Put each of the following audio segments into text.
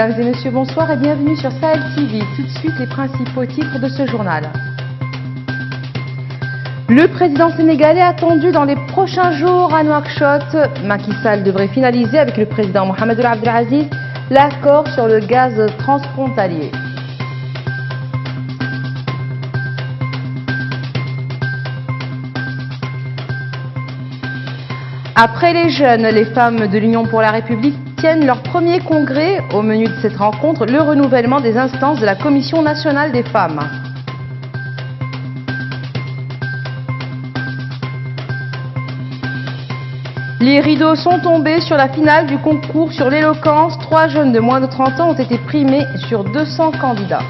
Mesdames et messieurs, bonsoir et bienvenue sur Sahel TV. Tout de suite, les principaux titres de ce journal. Le président sénégalais attendu dans les prochains jours à Nouakchott. Macky Sall devrait finaliser avec le président Mohamed Ould Abdel Aziz l'accord sur le gaz transfrontalier. Après les jeunes, les femmes de l'Union pour la République tiennent leur premier congrès. Au menu de cette rencontre, le renouvellement des instances de la Commission nationale des femmes. Les rideaux sont tombés sur la finale du concours sur l'éloquence. 3 jeunes de moins de 30 ans ont été primés sur 200 candidats.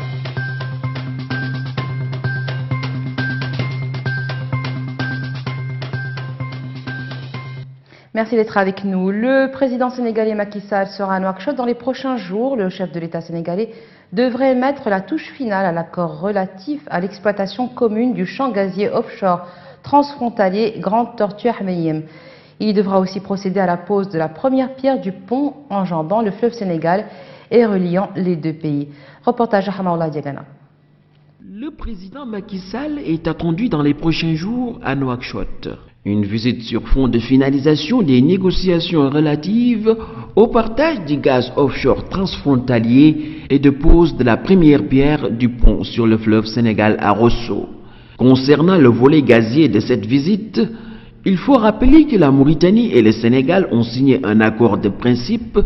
Merci d'être avec nous. Le président sénégalais Macky Sall sera à Nouakchott dans les prochains jours. Le chef de l'État sénégalais devrait mettre la touche finale à l'accord relatif à l'exploitation commune du champ gazier offshore transfrontalier Grande Tortue Ahmeyim. Il devra aussi procéder à la pose de la première pierre du pont enjambant le fleuve Sénégal et reliant les deux pays. Reportage à Hamaoula Diagana. Le président Macky Sall est attendu dans les prochains jours à Nouakchott. Une visite sur fond de finalisation des négociations relatives au partage du gaz offshore transfrontalier et de pose de la première pierre du pont sur le fleuve Sénégal à Rosso. Concernant le volet gazier de cette visite, il faut rappeler que la Mauritanie et le Sénégal ont signé un accord de principe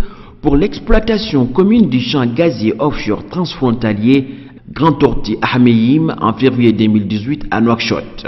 pour l'exploitation commune du champ gazier offshore transfrontalier Grande Tortue Ahmeyim en février 2018 à Nouakchott.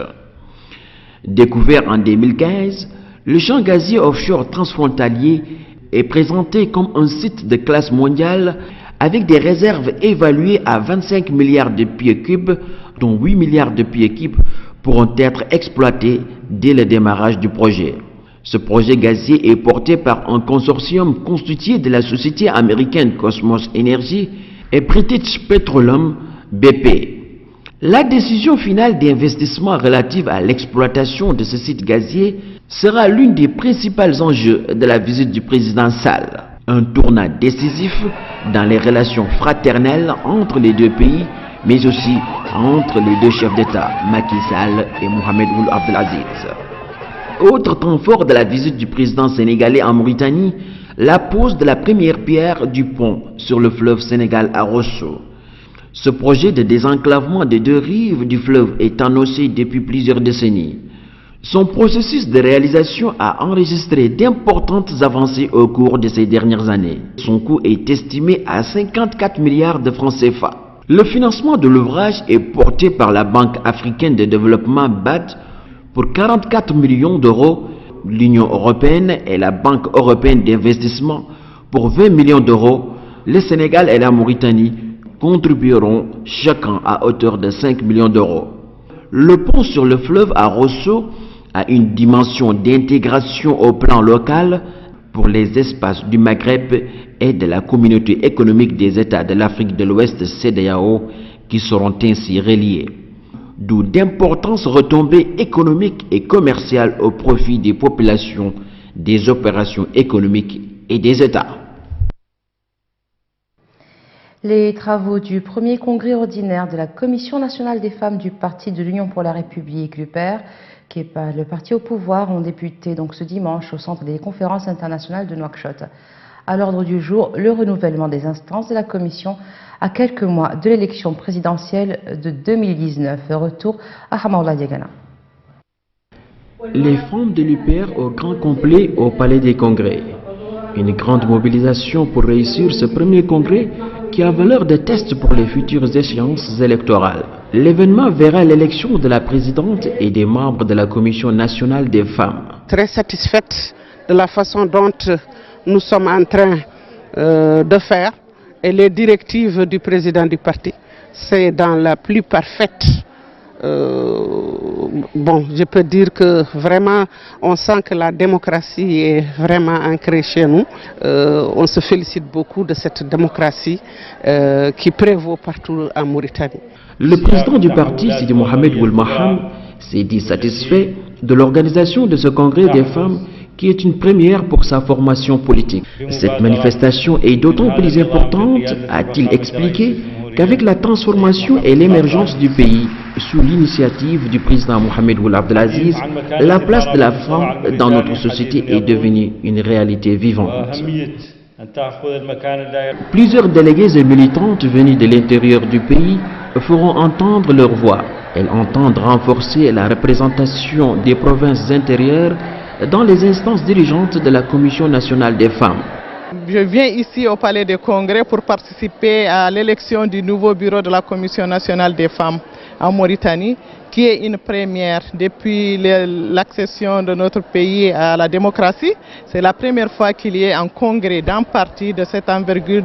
Découvert en 2015, le champ gazier offshore transfrontalier est présenté comme un site de classe mondiale avec des réserves évaluées à 25 milliards de pieds cubes, dont 8 milliards de pieds cubes pourront être exploités dès le démarrage du projet. Ce projet gazier est porté par un consortium constitué de la société américaine Cosmos Energy et British Petroleum BP. La décision finale d'investissement relative à l'exploitation de ce site gazier sera l'une des principaux enjeux de la visite du président Sall. Un tournant décisif dans les relations fraternelles entre les deux pays, mais aussi entre les deux chefs d'État, Macky Sall et Mohamed Ould Abdel Aziz. Autre temps fort de la visite du président sénégalais en Mauritanie, la pose de la première pierre du pont sur le fleuve Sénégal à Rosso. Ce projet de désenclavement des deux rives du fleuve est annoncé depuis plusieurs décennies. Son processus de réalisation a enregistré d'importantes avancées au cours de ces dernières années. Son coût est estimé à 54 milliards de francs CFA. Le financement de l'ouvrage est porté par la Banque africaine de développement BAD pour 44 millions d'euros, l'Union européenne et la Banque européenne d'investissement pour 20 millions d'euros. Le Sénégal et la Mauritanie contribueront chacun à hauteur de 5 millions d'euros. Le pont sur le fleuve à Rosso a une dimension d'intégration au plan local pour les espaces du Maghreb et de la communauté économique des États de l'Afrique de l'Ouest CEDEAO qui seront ainsi reliés. D'où d'importantes retombées économiques et commerciales au profit des populations, des opérations économiques et des États. Les travaux du premier congrès ordinaire de la Commission nationale des femmes du Parti de l'Union pour la République, l'UPR, qui est le parti au pouvoir, ont débuté donc ce dimanche au centre des conférences internationales de Nouakchott. À l'ordre du jour, le renouvellement des instances de la Commission à quelques mois de l'élection présidentielle de 2019. Retour à Hamaoula Diagana. Les femmes de l'UPR au grand complet au Palais des Congrès. Une grande mobilisation pour réussir ce premier congrès qui a valeur de test pour les futures échéances électorales. L'événement verra l'élection de la présidente et des membres de la Commission nationale des femmes. Très satisfaite de la façon dont nous sommes en train de faire et les directives du président du parti, c'est dans la plus parfaite. Je peux dire que vraiment on sent que la démocratie est vraiment ancrée chez nous. On se félicite beaucoup de cette démocratie qui prévaut partout en Mauritanie. Le président du parti, Sidi Mohamed Ould Maham, s'est dit satisfait de l'organisation de ce congrès des femmes qui est une première pour sa formation politique. Cette manifestation est d'autant plus importante, a-t-il expliqué, qu'avec la transformation et l'émergence du pays, sous l'initiative du président Mohamed Ould Abdelaziz, la place de la femme dans notre société est devenue une réalité vivante. Plusieurs délégués et militantes venus de l'intérieur du pays feront entendre leur voix. Elles entendent renforcer la représentation des provinces intérieures dans les instances dirigeantes de la Commission nationale des femmes. Je viens ici au Palais des Congrès pour participer à l'élection du nouveau bureau de la Commission nationale des femmes en Mauritanie, qui est une première depuis l'accession de notre pays à la démocratie. C'est la première fois qu'il y ait un congrès d'un parti de cette envergure,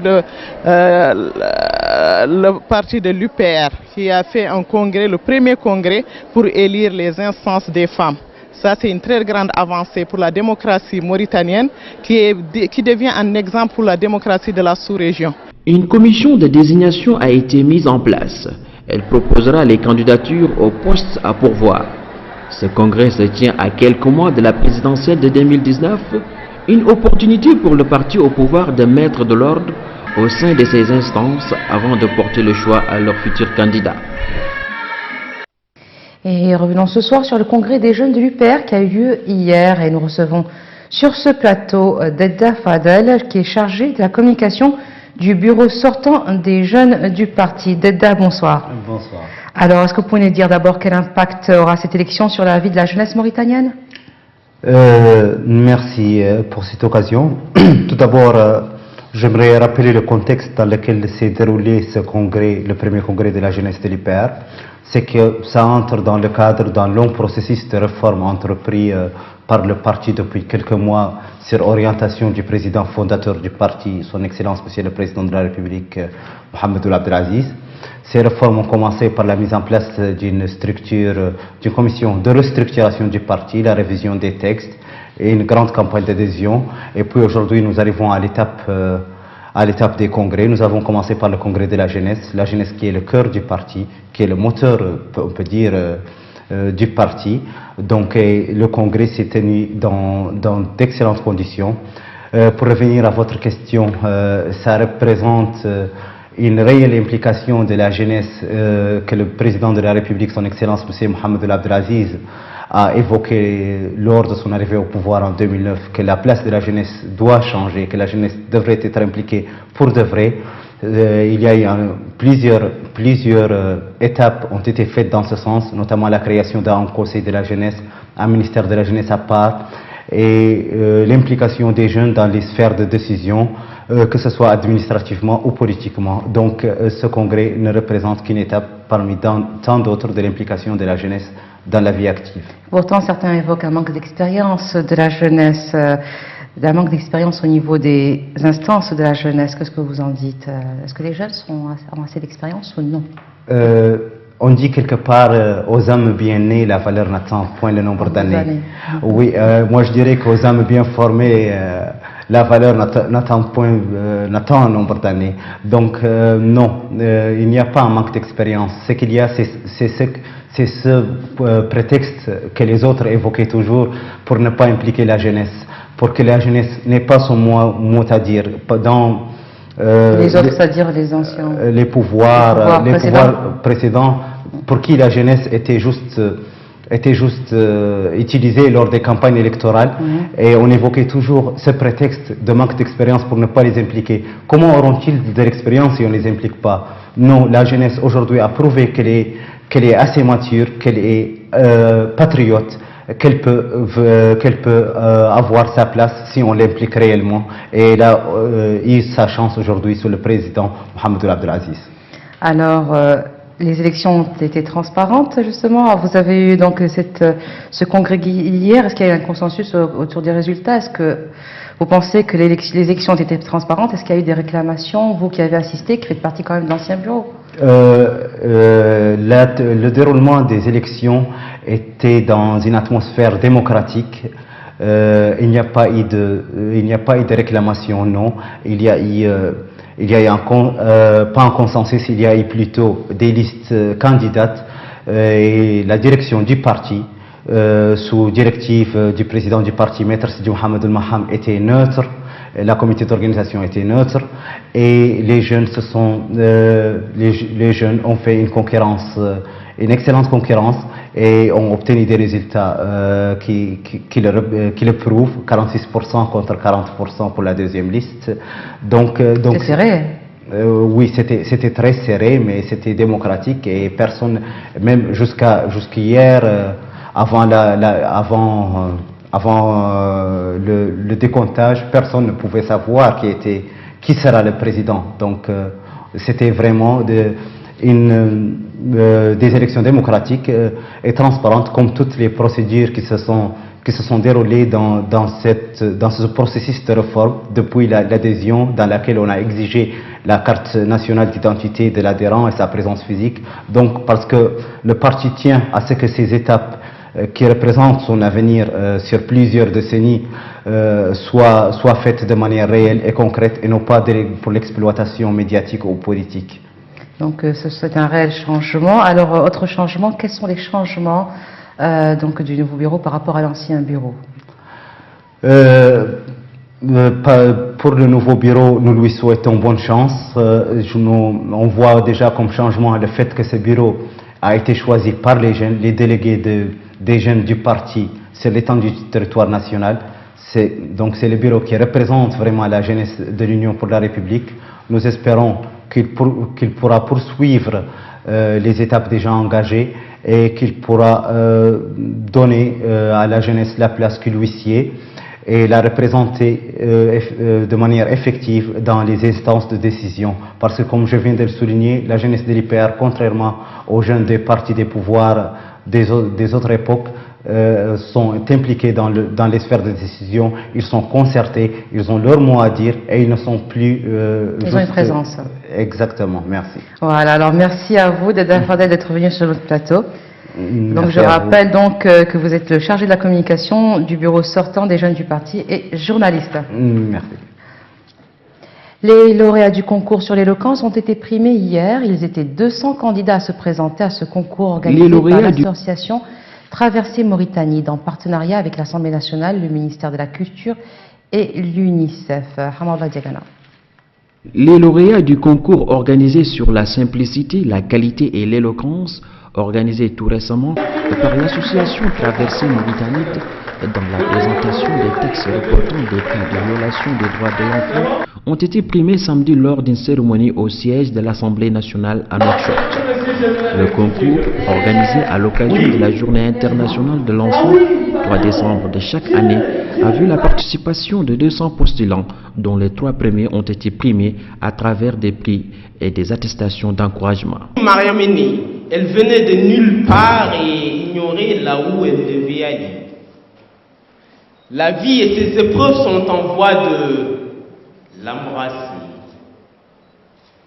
le parti de l'UPR, qui a fait un congrès, le premier congrès pour élire les instances des femmes. Ça, c'est une très grande avancée pour la démocratie mauritanienne qui devient un exemple pour la démocratie de la sous-région. Une commission de désignation a été mise en place. Elle proposera les candidatures aux postes à pourvoir. Ce congrès se tient à quelques mois de la présidentielle de 2019, une opportunité pour le parti au pouvoir de mettre de l'ordre au sein de ces instances avant de porter le choix à leur futur candidat. Et revenons ce soir sur le congrès des jeunes de l'UPR qui a eu lieu hier et nous recevons sur ce plateau Dedda Fadel qui est chargé de la communication du bureau sortant des jeunes du parti. Dedda, bonsoir. Bonsoir. Alors, est-ce que vous pouvez nous dire d'abord quel impact aura cette élection sur la vie de la jeunesse mauritanienne? Merci pour cette occasion. Tout d'abord, j'aimerais rappeler le contexte dans lequel s'est déroulé ce congrès, le premier congrès de la jeunesse de l'UPR. C'est que ça entre dans le cadre d'un long processus de réforme entrepris par le parti depuis quelques mois sur orientation du président fondateur du parti, son Excellence Monsieur le Président de la République, Mohamed Ould Abdelaziz. Ces réformes ont commencé par la mise en place d'une structure, d'une commission de restructuration du parti, la révision des textes et une grande campagne d'adhésion. Et puis aujourd'hui, nous arrivons à l'étape des congrès. Nous avons commencé par le congrès de la jeunesse qui est le cœur du parti, qui est le moteur, on peut dire, du parti. Donc le congrès s'est tenu dans d'excellentes conditions. Pour revenir à votre question, ça représente une réelle implication de la jeunesse que le président de la République, son Excellence M. Mohamed Ould Abdelaziz, a évoqué lors de son arrivée au pouvoir en 2009 que la place de la jeunesse doit changer, que la jeunesse devrait être impliquée pour de vrai. Il y a eu plusieurs étapes ont été faites dans ce sens, notamment la création d'un conseil de la jeunesse, un ministère de la jeunesse à part, et l'implication des jeunes dans les sphères de décision, que ce soit administrativement ou politiquement. Donc ce congrès ne représente qu'une étape parmi tant d'autres de l'implication de la jeunesse dans la vie active. Pourtant, certains évoquent un manque d'expérience de la jeunesse, un manque d'expérience au niveau des instances de la jeunesse. Qu'est-ce que vous en dites? Est-ce que les jeunes ont assez d'expérience ou non? On dit quelque part, aux âmes bien nées, la valeur n'attend point le nombre d'années. Oui, moi je dirais qu'aux âmes bien formées, la valeur n'attend un nombre d'années. Donc non, il n'y a pas un manque d'expérience. Ce qu'il y a, c'est ce prétexte que les autres évoquaient toujours pour ne pas impliquer la jeunesse, pour que la jeunesse n'ait pas son mot à dire dans les autres, c'est-à-dire les anciens, les pouvoirs précédents, pour qui la jeunesse était juste utilisée lors des campagnes électorales, et on évoquait toujours ce prétexte de manque d'expérience pour ne pas les impliquer. Comment auront-ils de l'expérience si on ne les implique pas? Non, la jeunesse aujourd'hui a prouvé qu'elle est assez mature, qu'elle est patriote, qu'elle peut avoir sa place si on l'implique réellement. Et elle a eu sa chance aujourd'hui sous le président Mohamed Ould Abdelaziz. Alors, les élections ont été transparentes, justement. Alors, vous avez eu donc ce congrès hier. Est-ce qu'il y a eu un consensus autour des résultats? Est-ce que vous pensez que les élections ont été transparentes? Est-ce qu'il y a eu des réclamations, vous qui avez assisté, qui faites partie quand même de l'ancien bureau? Le déroulement des élections était dans une atmosphère démocratique. Il n'y a pas eu de réclamation, non. Il y a eu pas un consensus, il y a eu plutôt des listes candidates. Et la direction du parti sous directive du président du parti, Maître Sidi Mohamed El Maham, était neutre. La comité d'organisation était neutre et les jeunes les jeunes ont fait une concurrence, une excellente concurrence et ont obtenu des résultats qui le prouvent, 46% contre 40% pour la deuxième liste. Donc c'est serré. Oui, c'était très serré, mais c'était démocratique et personne, même jusqu'hier, avant le décomptage, personne ne pouvait savoir qui sera le président. Donc c'était vraiment des élections démocratiques et transparentes, comme toutes les procédures qui se sont déroulées dans ce processus de réforme depuis l'adhésion, dans laquelle on a exigé la carte nationale d'identité de l'adhérent et sa présence physique. Donc parce que le parti tient à ce que ces étapes qui représentent son avenir sur plusieurs décennies soient faites de manière réelle et concrète et non pas pour l'exploitation médiatique ou politique. Donc c'est un réel changement. Alors autre changement, quels sont les changements donc du nouveau bureau par rapport à l'ancien bureau? Pour le nouveau bureau, nous lui souhaitons bonne chance. On voit déjà comme changement le fait que ce bureau a été choisi par les jeunes, les délégués des jeunes du parti sur l'étendue du territoire national. Donc c'est le bureau qui représente vraiment la jeunesse de l'Union pour la République. Nous espérons qu'il pourra poursuivre les étapes déjà engagées et qu'il pourra donner à la jeunesse la place qui lui sied et la représenter de manière effective dans les instances de décision. Parce que comme je viens de le souligner, la jeunesse de l'IPR, contrairement aux jeunes des partis des pouvoirs des autres époques, sont impliqués dans les sphères de décision, ils sont concertés, ils ont leur mot à dire et ils ne sont plus... ils ont une présence. Exactement, merci. Voilà, alors merci à vous d'être venu sur notre plateau. Donc je rappelle donc que vous êtes le chargé de la communication du bureau sortant des jeunes du parti et journaliste. Merci. Les lauréats du concours sur l'éloquence ont été primés hier. Ils étaient 200 candidats à se présenter à ce concours organisé par l'association Traversée Mauritanie, en partenariat avec l'Assemblée nationale, le ministère de la Culture et l'UNICEF. Hamadou Diagana. Les lauréats du concours organisé sur la simplicité, la qualité et l'éloquence, organisé tout récemment par l'association Traversée Mauritanie dans la présentation des textes reportant des cas de violation des droits de l'enfant, ont été primés samedi lors d'une cérémonie au siège de l'Assemblée nationale à Nouakchott. Le concours, organisé à l'occasion de la Journée internationale de l'enfant, 3 décembre de chaque année, a vu la participation de 200 postulants, dont les 3 premiers ont été primés à travers des prix et des attestations d'encouragement. Mariam est née, elle venait de nulle part et ignorait là où elle devait aller. La vie et ses épreuves sont en voie de l'embrasser.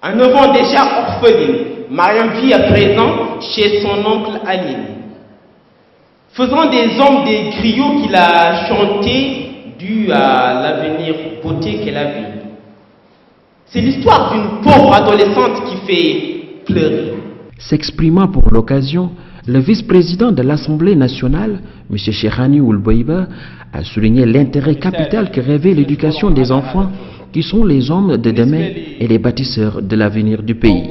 En 9 ans déjà orpheline, Mariam vit à présent chez son oncle Aline, faisant des hommes des griots qu'il a chantés dû à l'avenir beauté qu'elle avait. C'est l'histoire d'une pauvre adolescente qui fait pleurer. S'exprimant pour l'occasion, le vice-président de l'Assemblée nationale, M. Cheikhani Oulboïba, a souligné l'intérêt capital que revêt l'éducation des enfants qui sont les hommes de demain et les bâtisseurs de l'avenir du pays.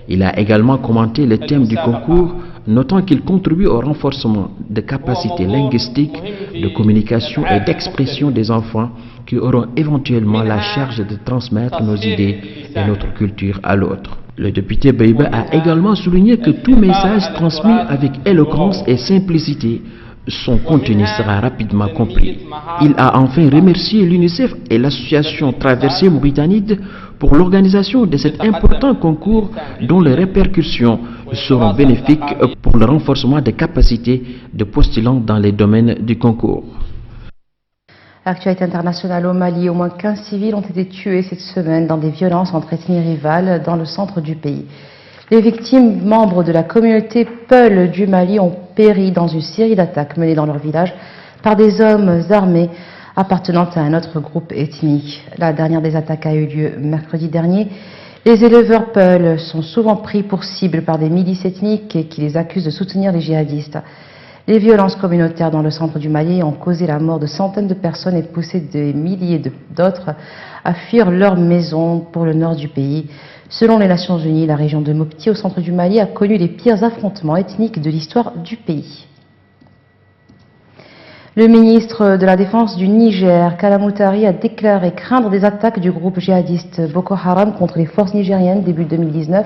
Il a également commenté le thème du concours, notant qu'il contribue au renforcement des capacités linguistiques, de communication et d'expression des enfants qui auront éventuellement la charge de transmettre nos idées et notre culture à l'autre. Le député Beiba a également souligné que tout message transmis avec éloquence et simplicité, son contenu sera rapidement compris. Il a enfin remercié l'UNICEF et l'association Traversée Mauritanie pour l'organisation de cet important concours dont les répercussions seront bénéfiques pour le renforcement des capacités de postulants dans les domaines du concours. Actualité internationale au Mali, au moins 15 civils ont été tués cette semaine dans des violences entre ethnies rivales dans le centre du pays. Les victimes, membres de la communauté Peul du Mali, ont péri dans une série d'attaques menées dans leur village par des hommes armés appartenant à un autre groupe ethnique. La dernière des attaques a eu lieu mercredi dernier. Les éleveurs Peul sont souvent pris pour cible par des milices ethniques qui les accusent de soutenir les djihadistes. Les violences communautaires dans le centre du Mali ont causé la mort de centaines de personnes et poussé des milliers d'autres à fuir leur maison pour le nord du pays. Selon les Nations Unies, la région de Mopti, au centre du Mali, a connu les pires affrontements ethniques de l'histoire du pays. Le ministre de la Défense du Niger, Kalla Moutari, a déclaré craindre des attaques du groupe djihadiste Boko Haram contre les forces nigériennes début 2019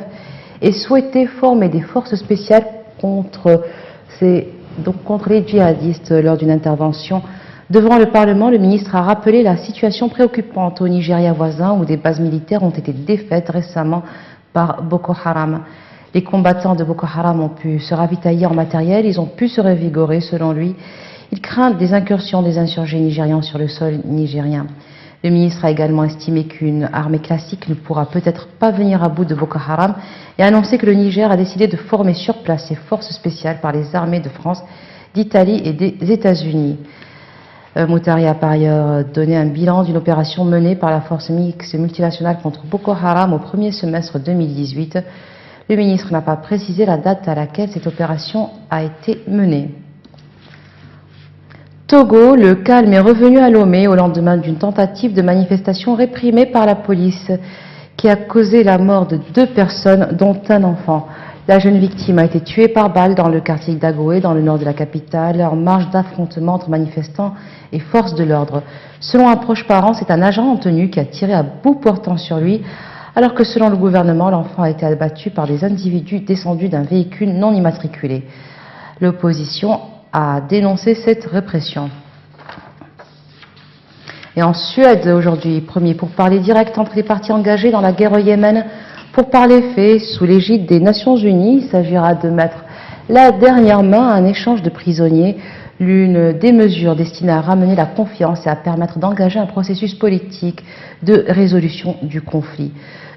et souhaiter former des forces spéciales contre les djihadistes. Lors d'une intervention devant le Parlement, le ministre a rappelé la situation préoccupante au Nigeria voisin où des bases militaires ont été défaites récemment par Boko Haram. Les combattants de Boko Haram ont pu se ravitailler en matériel, ils ont pu se revigorer selon lui. Il craint des incursions des insurgés nigérians sur le sol nigérien. Le ministre a également estimé qu'une armée classique ne pourra peut-être pas venir à bout de Boko Haram et a annoncé que le Niger a décidé de former sur place ses forces spéciales par les armées de France, d'Italie et des États-Unis. Moutari a par ailleurs donné un bilan d'une opération menée par la force mixte multinationale contre Boko Haram au premier semestre 2018. Le ministre n'a pas précisé la date à laquelle cette opération a été menée. Togo, le calme est revenu à Lomé au lendemain d'une tentative de manifestation réprimée par la police qui a causé la mort de 2 personnes, dont un enfant. La jeune victime a été tuée par balle dans le quartier d'Agoé, dans le nord de la capitale, en marge d'affrontement entre manifestants et forces de l'ordre. Selon un proche parent, c'est un agent en tenue qui a tiré à bout portant sur lui, alors que selon le gouvernement, l'enfant a été abattu par des individus descendus d'un véhicule non immatriculé. L'opposition a dénoncé cette répression. Et en Suède, aujourd'hui, premier pourparlers direct entre les parties engagées dans la guerre au Yémen. Pourparlers faits sous l'égide des Nations Unies, il s'agira de mettre la dernière main à un échange de prisonniers, l'une des mesures destinées à ramener la confiance et à permettre d'engager un processus politique de résolution du conflit.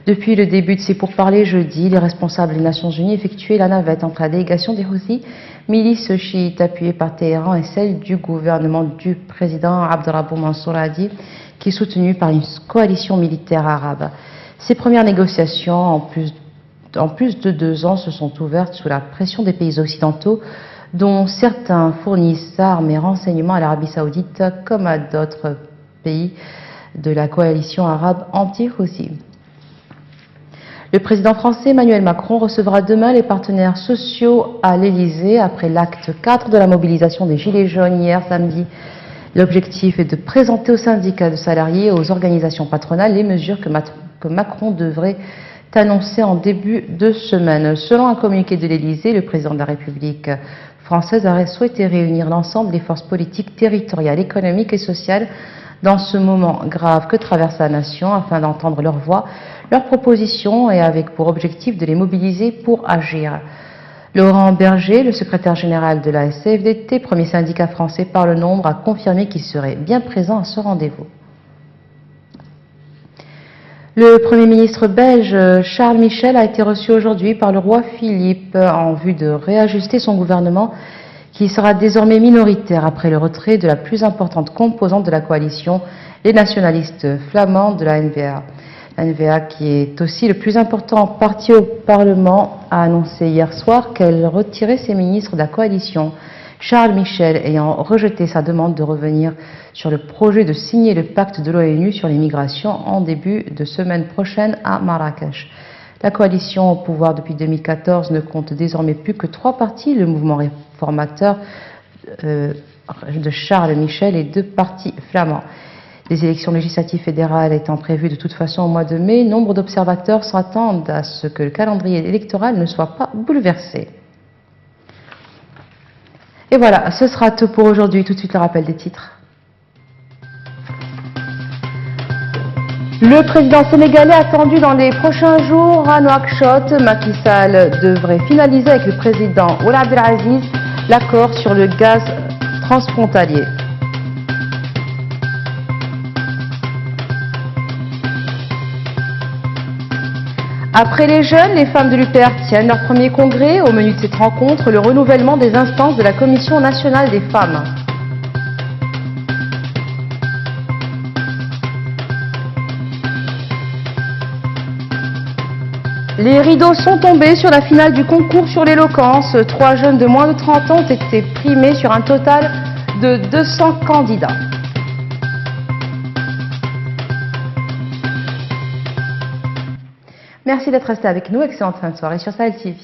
Depuis le début de ces pourparlers jeudi, les responsables des Nations Unies effectuaient la navette entre la délégation des Houthis, milice chiite appuyée par Téhéran, et celle du gouvernement du président Abdrabou Mansour Hadi, qui est soutenu par une coalition militaire arabe. Ces premières négociations, en plus de 2 ans, se sont ouvertes sous la pression des pays occidentaux, dont certains fournissent armes et renseignements à l'Arabie Saoudite, comme à d'autres pays de la coalition arabe anti-Houthi. Le président français Emmanuel Macron recevra demain les partenaires sociaux à l'Élysée après l'acte 4 de la mobilisation des Gilets jaunes hier samedi. L'objectif est de présenter aux syndicats de salariés et aux organisations patronales les mesures que Macron devrait annoncer en début de semaine. Selon un communiqué de l'Élysée, le président de la République française aurait souhaité réunir l'ensemble des forces politiques, territoriales, économiques et sociales dans ce moment grave que traverse la nation afin d'entendre leur voix, leurs propositions et avec pour objectif de les mobiliser pour agir. Laurent Berger, le secrétaire général de la CFDT, premier syndicat français par le nombre, a confirmé qu'il serait bien présent à ce rendez-vous. Le Premier ministre belge Charles Michel a été reçu aujourd'hui par le roi Philippe en vue de réajuster son gouvernement qui sera désormais minoritaire après le retrait de la plus importante composante de la coalition, les nationalistes flamands de la N-VA. La N-VA, qui est aussi le plus important parti au Parlement, a annoncé hier soir qu'elle retirait ses ministres de la coalition. Charles Michel ayant rejeté sa demande de revenir sur le projet de signer le pacte de l'ONU sur les migrations en début de semaine prochaine à Marrakech. La coalition au pouvoir depuis 2014 ne compte désormais plus que 3 partis, le mouvement réformateur de Charles Michel et 2 partis flamands. Les élections législatives fédérales étant prévues de toute façon au mois de mai, nombre d'observateurs s'attendent à ce que le calendrier électoral ne soit pas bouleversé. Et voilà, ce sera tout pour aujourd'hui. Tout de suite le rappel des titres. Le président sénégalais attendu dans les prochains jours à Nouakchott. Macky Sall devrait finaliser avec le président Ould Abdelaziz l'accord sur le gaz transfrontalier. Après les jeunes, les femmes de l'UPR tiennent leur premier congrès. Au menu de cette rencontre, le renouvellement des instances de la Commission nationale des femmes. Les rideaux sont tombés sur la finale du concours sur l'éloquence. 3 jeunes de moins de 30 ans ont été primés sur un total de 200 candidats. Merci d'être resté avec nous. Excellente fin de soirée sur Sahel TV.